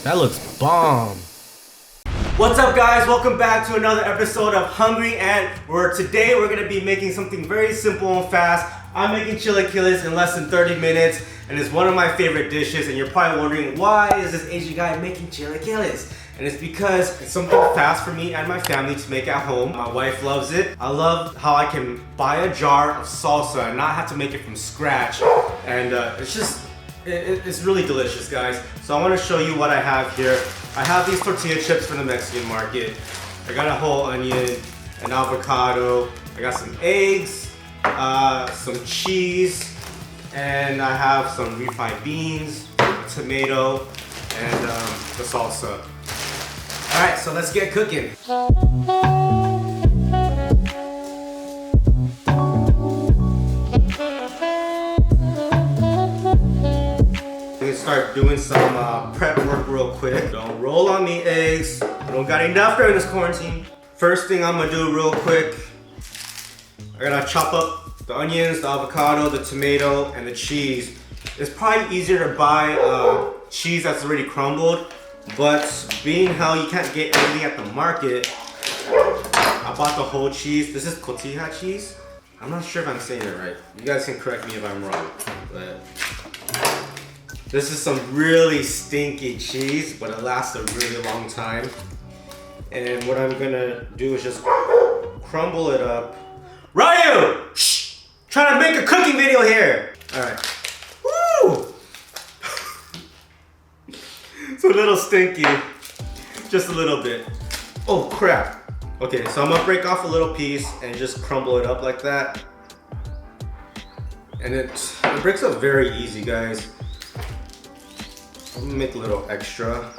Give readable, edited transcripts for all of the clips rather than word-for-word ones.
That looks bomb. What's up, guys? Welcome back to another episode of Hungry Ant, where today we're gonna be making something very simple and fast. I'm making chilaquiles in less than 30 minutes, and it's one of my favorite dishes. And you're probably wondering, why is this Asian guy making chilaquiles? And it's because it's something fast for me and my family to make at home. My wife loves it. I love how I can buy a jar of salsa and not have to make it from scratch. And it's really delicious, guys. So I want to show you what I have here. I have these tortilla chips from the Mexican market. I got a whole onion, an avocado. I got some eggs, some cheese, and I have some refried beans, a tomato, and the salsa. All right, so let's get cooking. Start doing some prep work real quick. Don't roll on me, eggs. I don't got enough during this quarantine. First thing I'm gonna do real quick, I gotta chop up the onions, the avocado, the tomato, and the cheese. It's probably easier to buy cheese that's already crumbled, but being how you can't get everything at the market, I bought the whole cheese. This is Cotija Cheese. I'm not sure if I'm saying it right. You guys can correct me if I'm wrong, but this is some really stinky cheese, but it lasts a really long time. And what I'm gonna do is just crumble it up. Ryu! Shh! Trying to make a cooking video here! Alright. Woo! It's a little stinky. Just a little bit. Oh crap. Okay, so I'm gonna break off a little piece and just crumble it up like that. And it breaks up very easy, guys. I'm gonna make a little extra,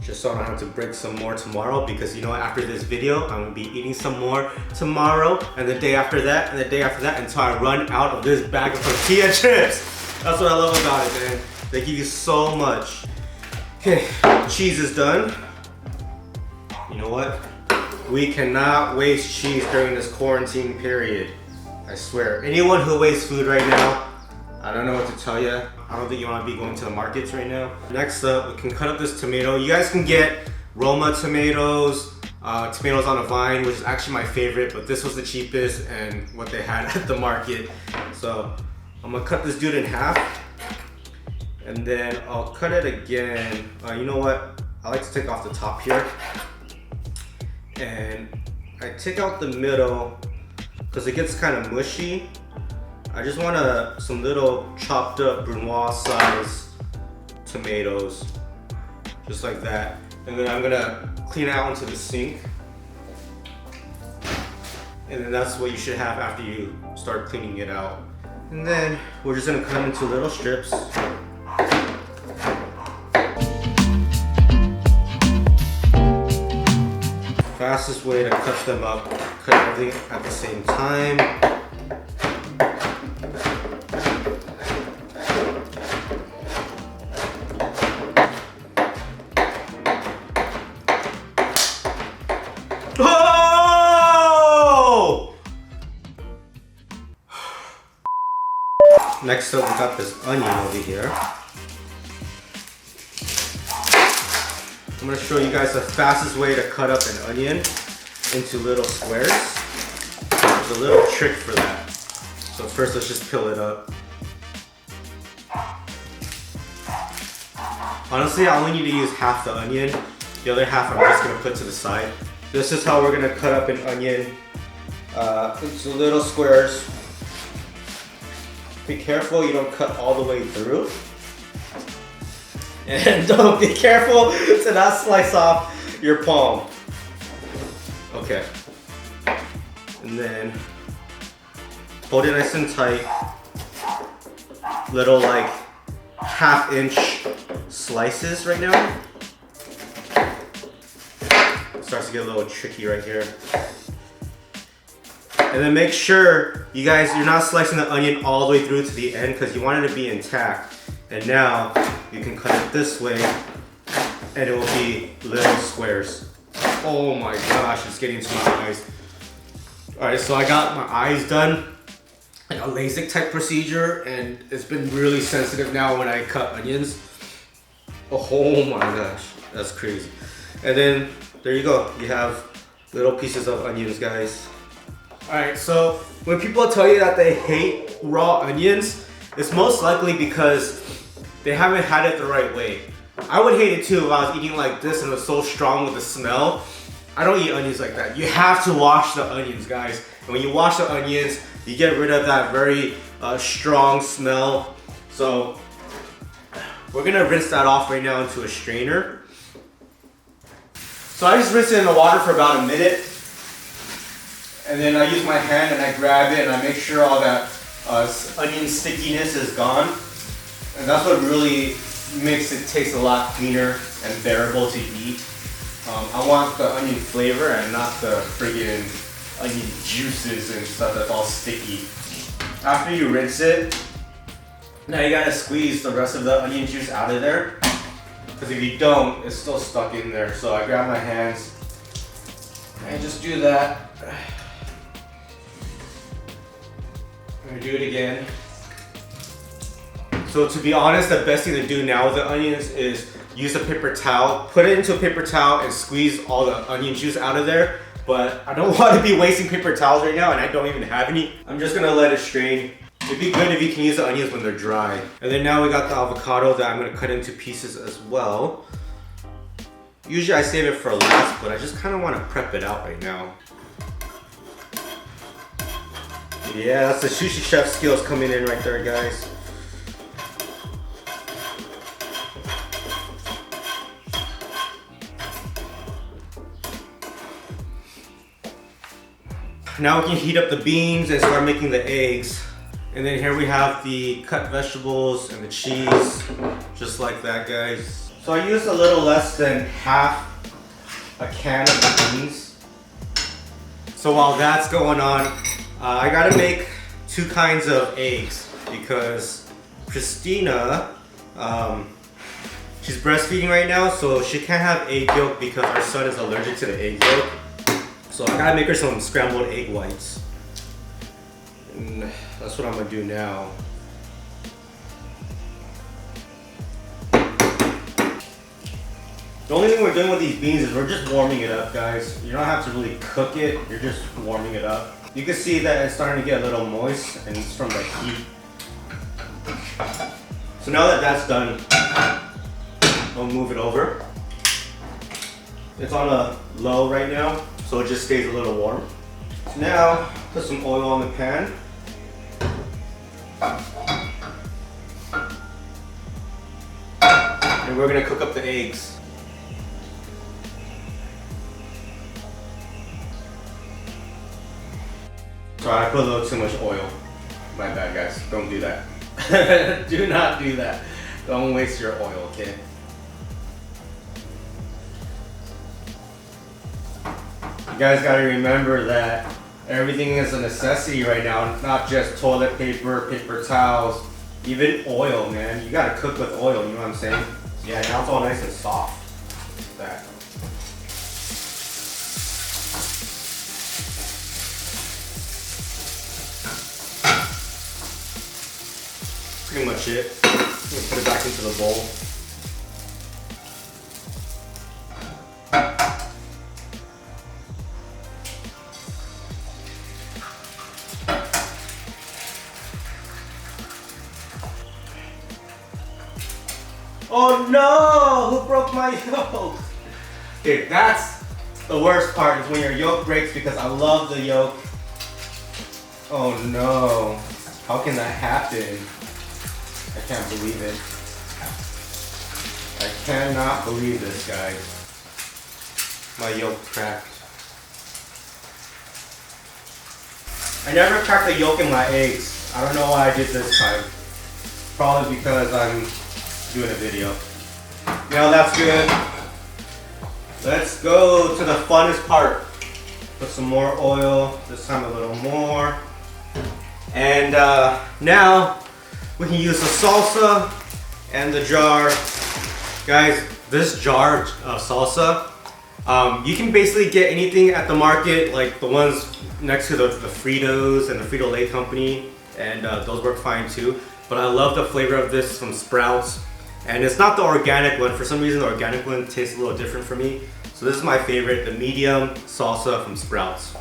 just so I don't have to break some more tomorrow, because you know, after this video, I'm gonna be eating some more tomorrow, and the day after that, and the day after that, until I run out of this bag of tortilla chips. That's what I love about it, man. They give you so much. Okay, cheese is done. You know what? We cannot waste cheese during this quarantine period. I swear. Anyone who wastes food right now, I don't know what to tell you. I don't think you want to be going to the markets right now. Next up, we can cut up this tomato. You guys can get Roma tomatoes, tomatoes on a vine, which is actually my favorite, but this was the cheapest and what they had at the market. So I'm gonna cut this dude in half, and then I'll cut it again. You know what? I like to take off the top here, and I take out the middle because it gets kind of mushy. I just want some little chopped up brunoise size tomatoes, just like that. And then I'm gonna clean it out into the sink. And then that's what you should have after you start cleaning it out. And then we're just gonna cut them into little strips. Fastest way to cut them up, cut everything at the same time. Oh! Next up, we got this onion over here. I'm gonna show you guys the fastest way to cut up an onion into little squares. There's a little trick for that. So first, let's just peel it up. Honestly, I only need to use half the onion. The other half I'm just gonna put to the side. This is how we're gonna cut up an onion into little squares. Be careful you don't cut all the way through. And don't be careful to not slice off your palm. Okay. And then hold it nice and tight. Little like half-inch slices right now. It starts to get a little tricky right here. And then make sure you guys, you're not slicing the onion all the way through to the end, because you want it to be intact. And now you can cut it this way and it will be little squares. Oh my gosh, it's getting into my eyes. Alright, so I got my eyes done. Like a LASIK type procedure, and it's been really sensitive now when I cut onions. Oh my gosh, that's crazy. And then there you go. You have little pieces of onions, guys. Alright, so when people tell you that they hate raw onions, it's most likely because they haven't had it the right way. I would hate it too if I was eating like this and it was so strong with the smell. I don't eat onions like that. You have to wash the onions, guys. And when you wash the onions, you get rid of that very strong smell. So we're gonna rinse that off right now into a strainer. So I just rinse it in the water for about a minute. And then I use my hand and I grab it and I make sure all that onion stickiness is gone. And that's what really makes it taste a lot cleaner and bearable to eat. I want the onion flavor and not the friggin' onion juices and stuff that's all sticky. After you rinse it, now you gotta squeeze the rest of the onion juice out of there. Because if you don't, it's still stuck in there. So I grab my hands and just do that. I'm gonna do it again. So to be honest, the best thing to do now with the onions is use a paper towel, put it into a paper towel and squeeze all the onion juice out of there. But I don't want to be wasting paper towels right now and I don't even have any. I'm just gonna let it strain. It'd be good if you can use the onions when they're dry. And then now we got the avocado that I'm gonna cut into pieces as well. Usually I save it for last, but I just kind of want to prep it out right now. Yeah, that's the sushi chef skills coming in right there, guys. Now we can heat up the beans and start making the eggs. And then here we have the cut vegetables and the cheese, just like that, guys. So I used a little less than half a can of the beans. So while that's going on, I gotta make 2 kinds of eggs because Christina, she's breastfeeding right now, so she can't have egg yolk because our son is allergic to the egg yolk. So I gotta make her some scrambled egg whites. And that's what I'm gonna do now. The only thing we're doing with these beans is we're just warming it up, guys. You don't have to really cook it, you're just warming it up. You can see that it's starting to get a little moist and it's from the heat. So now that that's done, I'll move it over. It's on a low right now, so it just stays a little warm. So now, put some oil on the pan. And we're gonna cook up the eggs. Sorry, I put a little too much oil. My bad, guys. Don't do that. Do not do that. Don't waste your oil, okay? You guys gotta remember that everything is a necessity right now, not just toilet paper, paper towels, even oil, man. You gotta cook with oil, you know what I'm saying? Yeah, now it's all nice and soft. Like that. Pretty much it. I'm gonna put it back into the bowl. Oh no! Who broke my yolk? Okay, that's the worst part, is when your yolk breaks, because I love the yolk. Oh no. How can that happen? I can't believe it. I cannot believe this, guys. My yolk cracked. I never cracked the yolk in my eggs. I don't know why I did this time. Probably because I'm doing a video. Now that's good. Let's go to the funnest part. Put some more oil, this time a little more. And now we can use the salsa and the jar. Guys, this jar of salsa, you can basically get anything at the market, like the ones next to the Fritos and the Frito-Lay company, and those work fine too. But I love the flavor of this from Sprouts. And it's not the organic one. For some reason, the organic one tastes a little different for me. So this is my favorite, the medium salsa from Sprouts.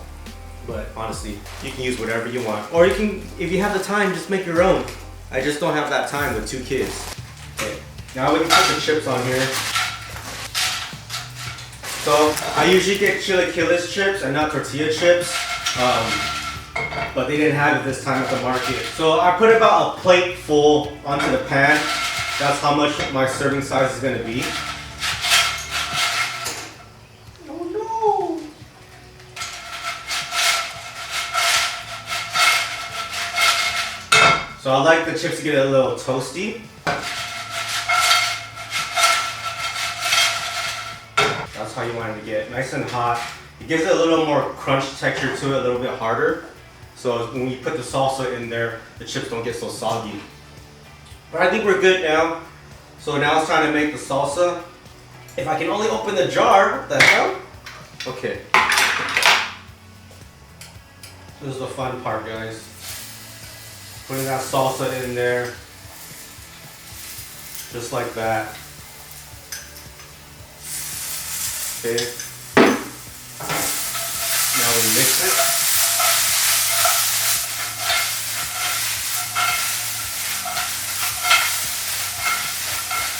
But honestly, you can use whatever you want. Or you can, if you have the time, just make your own. I just don't have that time with 2 kids. Okay. Now we can put the chips on here. So I usually get Chilaquiles chips and not tortilla chips. But they didn't have it this time at the market. So I put about a plate full onto the pan. That's how much my serving size is gonna be. Oh no! So I like the chips to get a little toasty. That's how you want it to get, nice and hot. It gives it a little more crunch texture to it, a little bit harder. So when you put the salsa in there, the chips don't get so soggy. But I think we're good now. So now it's time to make the salsa. If I can only open the jar, what the hell? Okay. This is the fun part, guys. Putting that salsa in there. Just like that. Okay. Now we mix it.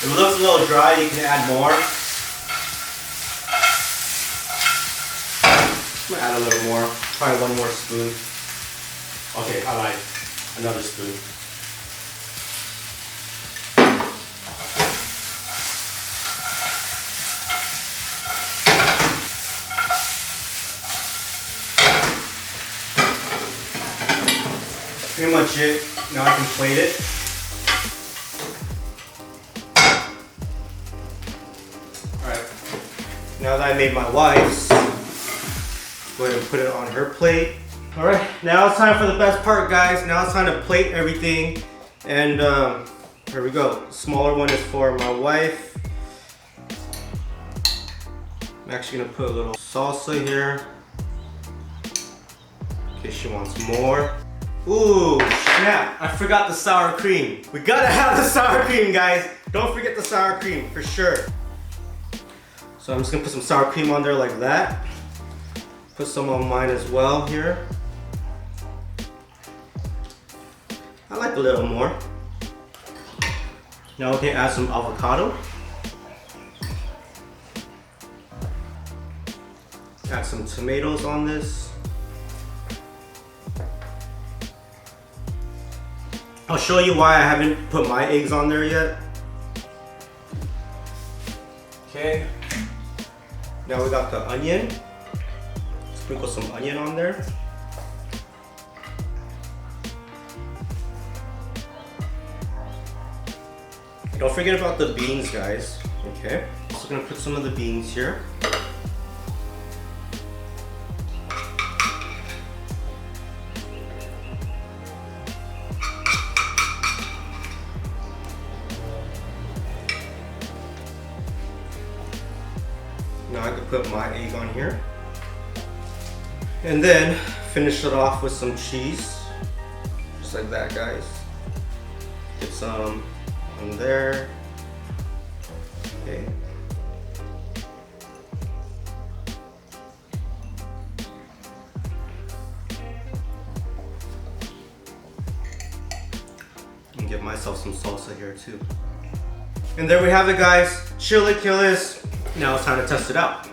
If it looks a little dry, you can add more. I'm gonna add a little more, probably 1 more spoon. Okay, I lied. Another spoon. Pretty much it. Now I can plate it. Now that I made my wife's, go ahead and put it on her plate. All right, now it's time for the best part, guys. Now it's time to plate everything. And here we go. The smaller one is for my wife. I'm actually gonna put a little salsa here in case she wants more. Ooh, snap, I forgot the sour cream. We gotta have the sour cream, guys. Don't forget the sour cream, for sure. So I'm just gonna put some sour cream on there like that. Put some on mine as well here. I like a little more. Now we can add some avocado. Add some tomatoes on this. I'll show you why I haven't put my eggs on there yet. Okay. Now we got the onion. Sprinkle some onion on there. Don't forget about the beans, guys. Okay. So I'm gonna put some of the beans here. Now I can put my egg on here. And then finish it off with some cheese. Just like that, guys. Get some on there. Okay. And get myself some salsa here too. And there we have it, guys. Chilaquiles. Now it's time to test it out.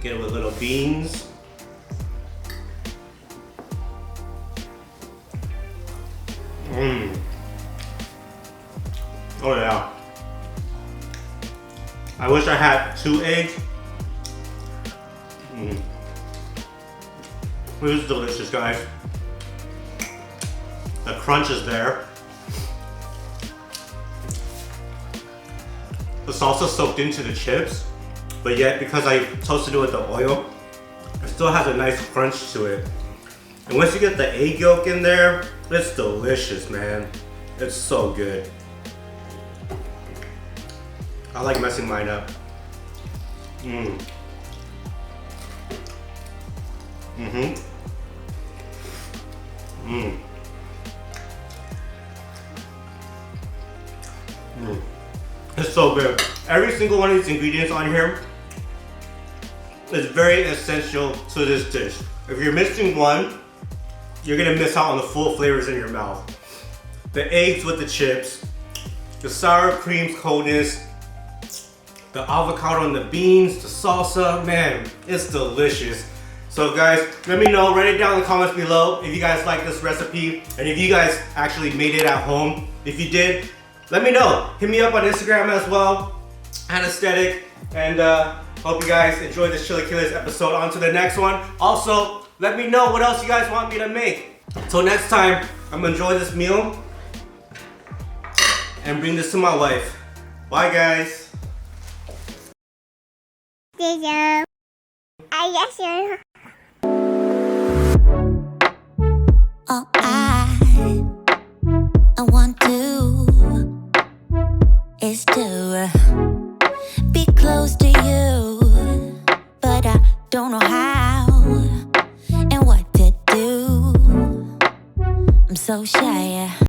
Get it with little beans. Oh yeah. I wish I had 2 eggs. This is delicious, guys. The crunch is there. The salsa soaked into the chips, but yet because I toasted it with the oil, it still has a nice crunch to it. And once you get the egg yolk in there, it's delicious, man. It's so good. I like messing mine up. It's so good. Every single one of these ingredients on here is very essential to this dish. If you're missing one, you're gonna miss out on the full flavors in your mouth. The eggs with the chips, the sour cream's coldness, the avocado and the beans, the salsa, man, it's delicious. So guys, let me know, write it down in the comments below if you guys like this recipe and if you guys actually made it at home. If you did, let me know. Hit me up on Instagram as well, Anesthetic, and hope you guys enjoyed this Chilaquiles episode. On to the next one. Also, let me know what else you guys want me to make. Till next time, I'm gonna enjoy this meal and bring this to my wife. Bye guys. All I want to is to be close to you, but I don't know how and what to do. I'm so shy.